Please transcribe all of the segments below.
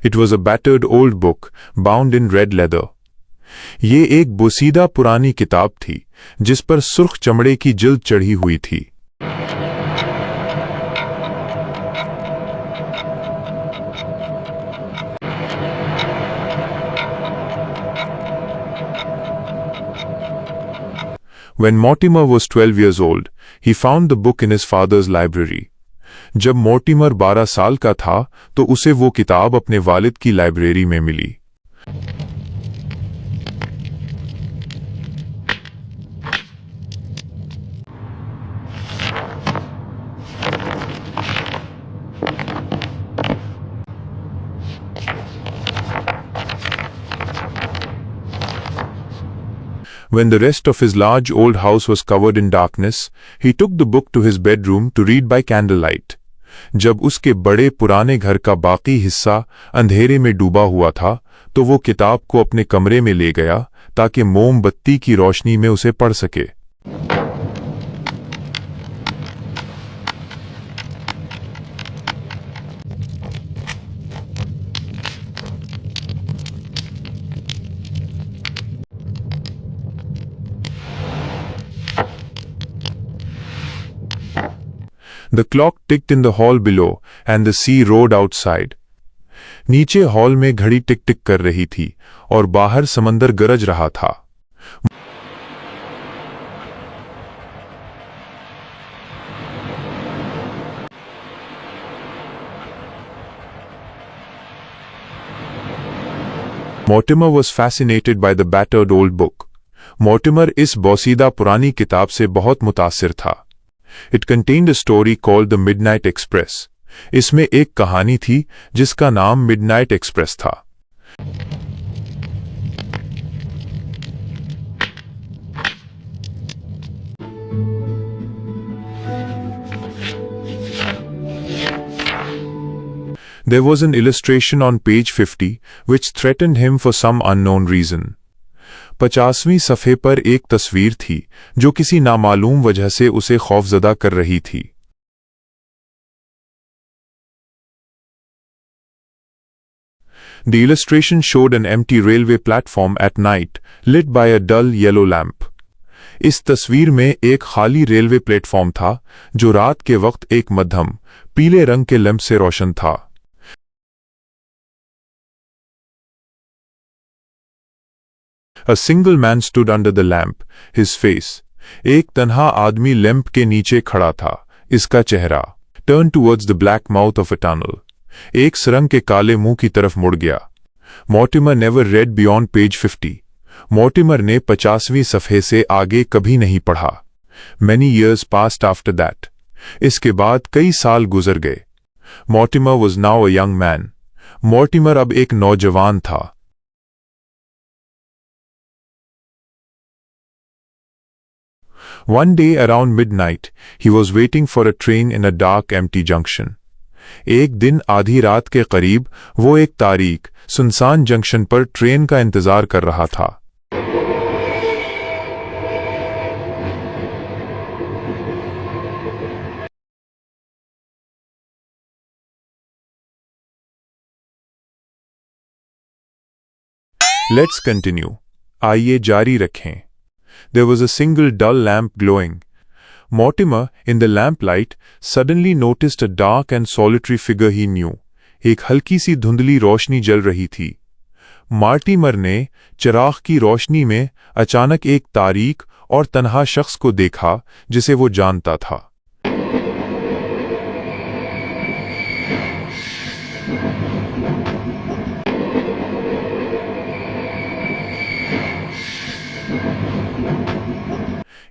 It was a battered old book, bound in red leather. ये एक बोसीदा पुरानी किताब थी, जिस पर सुर्ख चमड़े की जिल्द चढ़ी हुई थी. When Mortimer was 12 years old, he found the book in his father's library. जब मोर्टिमर 12 साल का था तो उसे वो किताब अपने वालिद की लाइब्रेरी में मिली. When the rest of his large old house was covered in darkness, he took the book to his bedroom to read by candlelight. जब उसके बड़े पुराने घर का बाकी हिस्सा अंधेरे में डूबा हुआ था, तो वो किताब को अपने कमरे में ले गया ताकि मोमबत्ती की रोशनी में उसे पढ़ सके. The clock ticked in the hall below and the sea roared outside. नीचे हॉल में घड़ी टिक टिक कर रही थी और बाहर समंदर गरज रहा था. Mortimer was fascinated by the battered old book. Mortimer इस बोसीदा पुरानी किताब से बहुत मुतासिर था. It contained a story called The Midnight Express. इसमें एक कहानी थी जिसका नाम Midnight Express था. There was an illustration on page 50 which threatened him for some unknown reason. 50वीं सफ़े पर एक तस्वीर थी जो किसी नामालूम वजह से उसे खौफजदा कर रही थी. The illustration showed an empty railway platform at night, lit by a dull yellow lamp. इस तस्वीर में एक खाली रेलवे प्लेटफॉर्म था जो रात के वक्त एक मध्यम पीले रंग के लैंप से रोशन था. A single man stood under the lamp, his face. एक तन्हा आदमी लैंप के नीचे खड़ा था, इसका चेहरा turned towards the black mouth of a tunnel. एक सुरंग के काले मुंह की तरफ मुड़ गया. Mortimer never read beyond page 50. Mortimer ने 50वीं सफ़े से आगे कभी नहीं पढ़ा. Many years passed after that. इसके बाद कई साल गुजर गए. Mortimer was now a young man. Mortimer अब एक नौजवान था. One day around midnight, he was waiting for a train in a dark, empty junction. एक दिन आधी रात के करीब वो एक तारीक, सुनसान जंक्शन पर ट्रेन का इंतजार कर रहा था. Let's continue. आइए जारी रखें. There was a single dull lamp glowing. Mortimer, in the lamplight, suddenly noticed a dark and solitary figure he knew. एक हल्की सी धुंधली रोशनी जल रही थी. मार्टिमर ने चिराग की रोशनी में अचानक एक तारीक और तन्हा शख्स को देखा जिसे वो जानता था.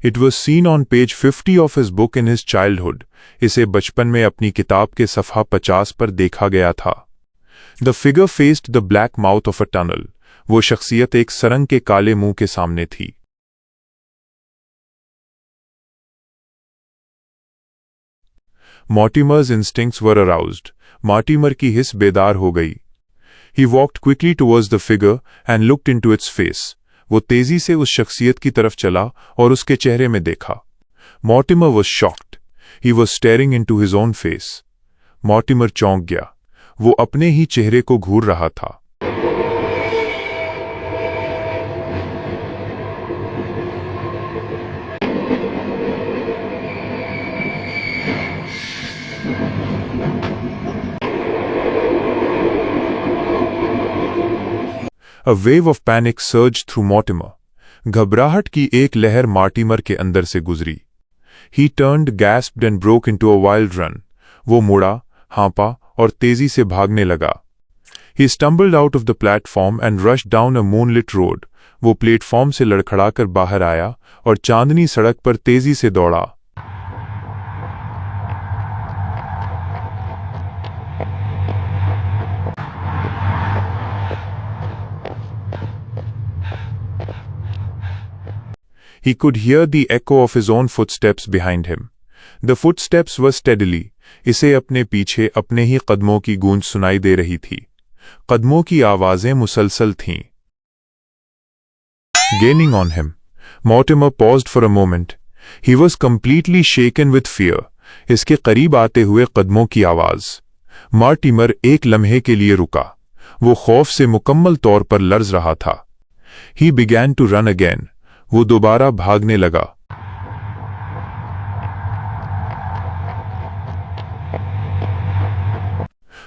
It was seen on page 50 of his book in his childhood. इसे बचपन में अपनी किताब के सफ़हा 50 पर देखा गया था. The figure faced the black mouth of a tunnel. वो शख्सियत एक सुरंग के काले मुंह के सामने थी. Mortimer's instincts were aroused. Mortimer की हिस बेदार हो गई. He walked quickly towards the figure and looked into its face. वो तेजी से उस शख्सियत की तरफ चला और उसके चेहरे में देखा. Mortimer was shocked. He was staring into his own face. Mortimer चौंक गया. वो अपने ही चेहरे को घूर रहा था. A wave of panic surged through Mortimer. घबराहट की एक लहर मार्टिमर के अंदर से गुजरी. He turned, gasped and broke into a wild run. वो मुड़ा, हाँपा और तेजी से भागने लगा. He stumbled out of the platform and rushed down a moonlit road. वो प्लेटफॉर्म से लड़खड़ाकर बाहर आया और चांदनी सड़क पर तेजी से दौड़ा. He could hear the echo of his own footsteps behind him. The footsteps were steadily. इसे अपने पीछे अपने ही कदमों की गूंज सुनाई दे रही थी. कदमों की आवाजें मुसलसल थीं. Gaining on him. Mortimer paused for a moment. He was completely shaken with fear. इसके करीब आते हुए कदमों की आवाज. Mortimer एक लम्हे के लिए रुका. वो खौफ से मुकम्मल तौर पर लर्ज रहा था. He began to run again. वो दोबारा भागने लगा.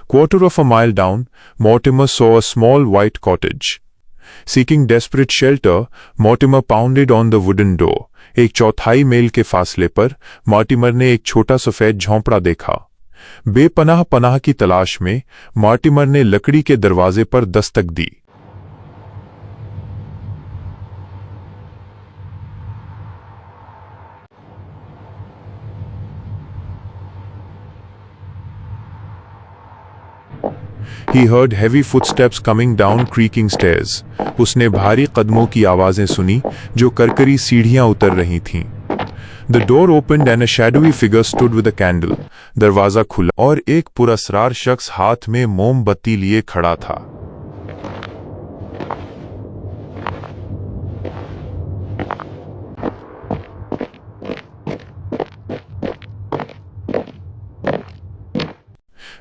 Quarter of a mile down, Mortimer saw a small white cottage. Seeking desperate shelter, Mortimer pounded on the wooden door. एक चौथाई मील के फासले पर मार्टिमर ने एक छोटा सफेद झोंपड़ा देखा. बेपनाह पनाह की तलाश में मार्टिमर ने लकड़ी के दरवाजे पर दस्तक दी. He heard heavy footsteps coming down creaking stairs. उसने भारी कदमों की आवाजें सुनी जो करकरी सीढ़ियां उतर रही थीं. The door opened and a shadowy figure stood with a candle. दरवाजा खुला और एक पुरस्रार शख्स हाथ में मोमबत्ती लिए खड़ा था.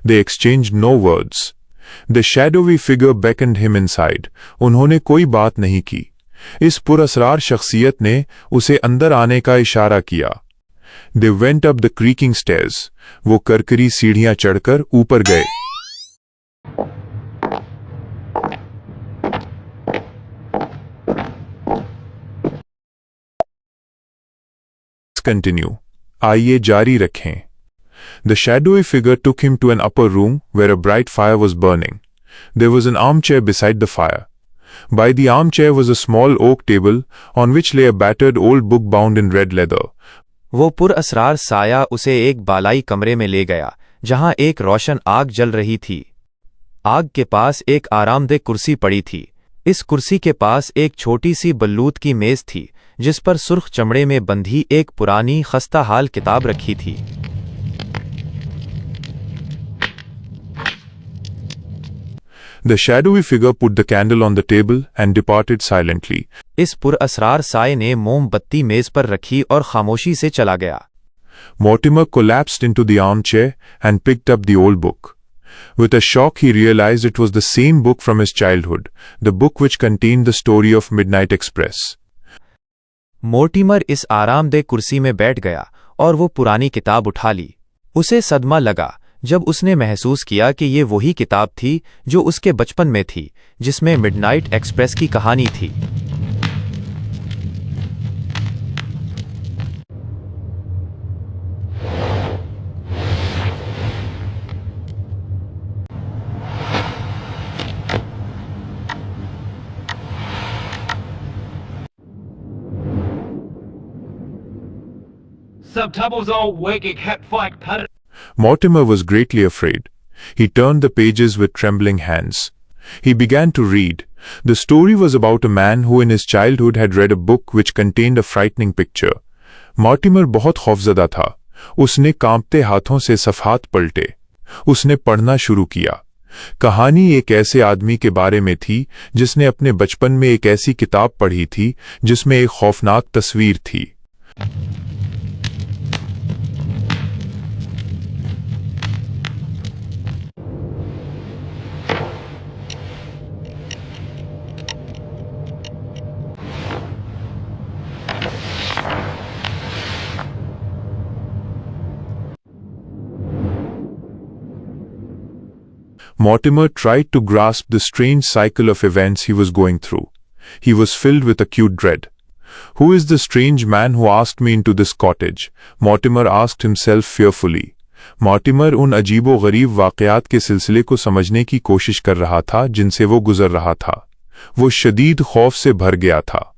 They exchanged no words. The shadowy figure beckoned him inside. उन्होंने कोई बात नहीं की. इस पुरस्रार शख्सियत ने उसे अंदर आने का इशारा किया. They went up the creaking stairs. वो करकरी सीढ़ियां चढ़कर ऊपर गए. Continue. आइए जारी रखें. The shadowy figure took him to an upper room where a bright fire was burning. There was an armchair beside the fire. By the armchair was a small oak table on which lay a battered old book bound in red leather. वो पुरअसरार साया उसे एक बालाई कमरे में ले गया जहां एक रोशन आग जल रही थी. आग के पास एक आरामदेह कुर्सी पड़ी थी. इस कुर्सी के पास एक छोटी सी बल्लूत की मेज थी जिस पर सुर्ख चमड़े में बंधी एक पुरानी खस्ता हाल किताब रखी थी. The shadowy figure put the candle on the table and departed silently. इस पुरअसरार साये ने मोमबत्ती मेज पर रखी और खामोशी से चला गया. Mortimer collapsed into the armchair and picked up the old book. With a shock he realized it was the same book from his childhood, the book which contained the story of Midnight Express. Mortimer इस आरामदेह कुर्सी में बैठ गया और वो पुरानी किताब उठा ली. उसे सदमा लगा जब उसने महसूस किया कि ये वही किताब थी जो उसके बचपन में थी जिसमें मिडनाइट एक्सप्रेस की कहानी थी. Subtitles all wicked cat fight cut. Mortimer was greatly afraid. He turned the pages with trembling hands. He began to read. The story was about a man who in his childhood had read a book which contained a frightening picture. Mortimer बहुत खौफजदा था. उसने कांपते हाथों से सफ़हात पलटे। उसने पढ़ना शुरू किया। कहानी एक ऐसे आदमी के बारे में थी जिसने अपने बचपन में एक ऐसी किताब पढ़ी थी जिसमें एक खौफनाक तस्वीर थी। Mortimer tried to grasp the strange cycle of events he was going through. He was filled with acute dread. Who is the strange man who asked me into this cottage? Mortimer asked himself fearfully. Mortimer उन अजीबो-गरीब वाक़यात के सिलसिले को समझने की कोशिश कर रहा था जिनसे वो गुजर रहा था। वो शदीद खौफ से भर गया था।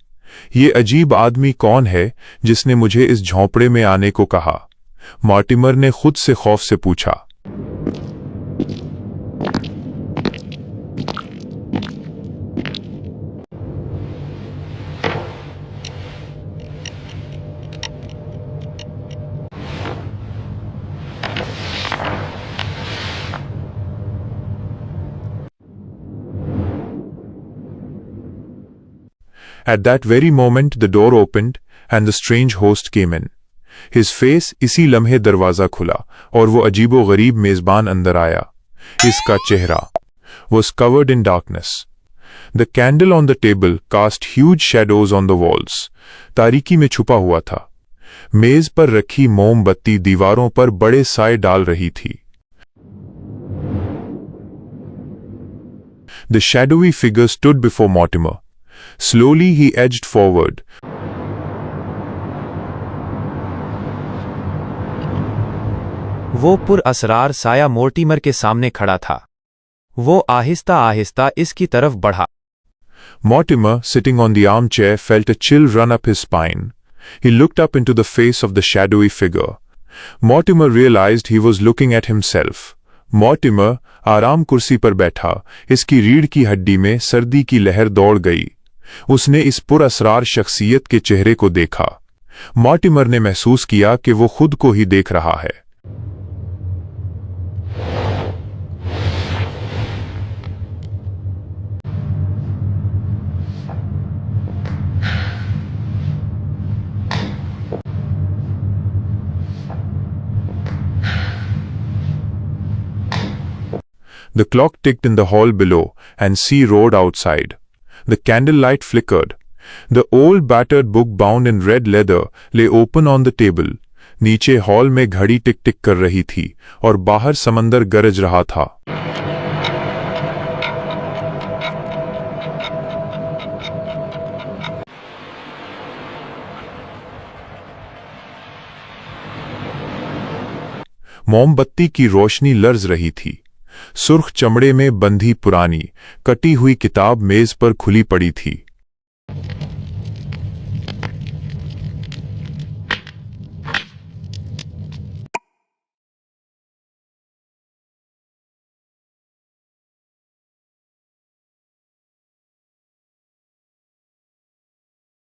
ये अजीब आदमी कौन है जिसने मुझे इस झोंपड़े में आने को कहा? मॉर्टिमर ने खुद से खौफ से पूछा। At that very moment the door opened and the strange host came in. His face इसी लम्हे दरवाज़ा खुला और वो अजीबो-गरीब मेज़बान अंदर आया। इसका चेहरा was covered in darkness. The candle on the table cast huge shadows on the walls. तारीकी में छुपा हुआ था। मेज पर रखी मोमबत्ती दीवारों पर बड़े साए डाल रही थी। The shadowy figure stood before Mortimer. Slowly he edged forward. वो पुरअसरार साया मोर्टिमर के सामने खड़ा था। वो आहिस्ता आहिस्ता इसकी तरफ बढ़ा। Mortimer, sitting on the armchair, felt a chill run up his spine. He looked up into the face of the shadowy figure. Mortimer realized he was looking at himself. Mortimer आराम कुर्सी पर बैठा, इसकी रीढ़ की हड्डी में सर्दी की लहर दौड़ गई। उसने इस पुरअसरार शख्सियत के चेहरे को देखा। मॉर्टिमर ने महसूस किया कि वो खुद को ही देख रहा है। The clock ticked in the hall below, and C roared outside. The candlelight flickered. The old battered book bound in red leather lay open on the table. नीचे हॉल में घड़ी टिक टिक कर रही थी और बाहर समंदर गरज रहा था। मोमबत्ती की रोशनी लर्ज रही थी। सुर्ख चमड़े में बंधी पुरानी कटी हुई किताब मेज पर खुली पड़ी थी।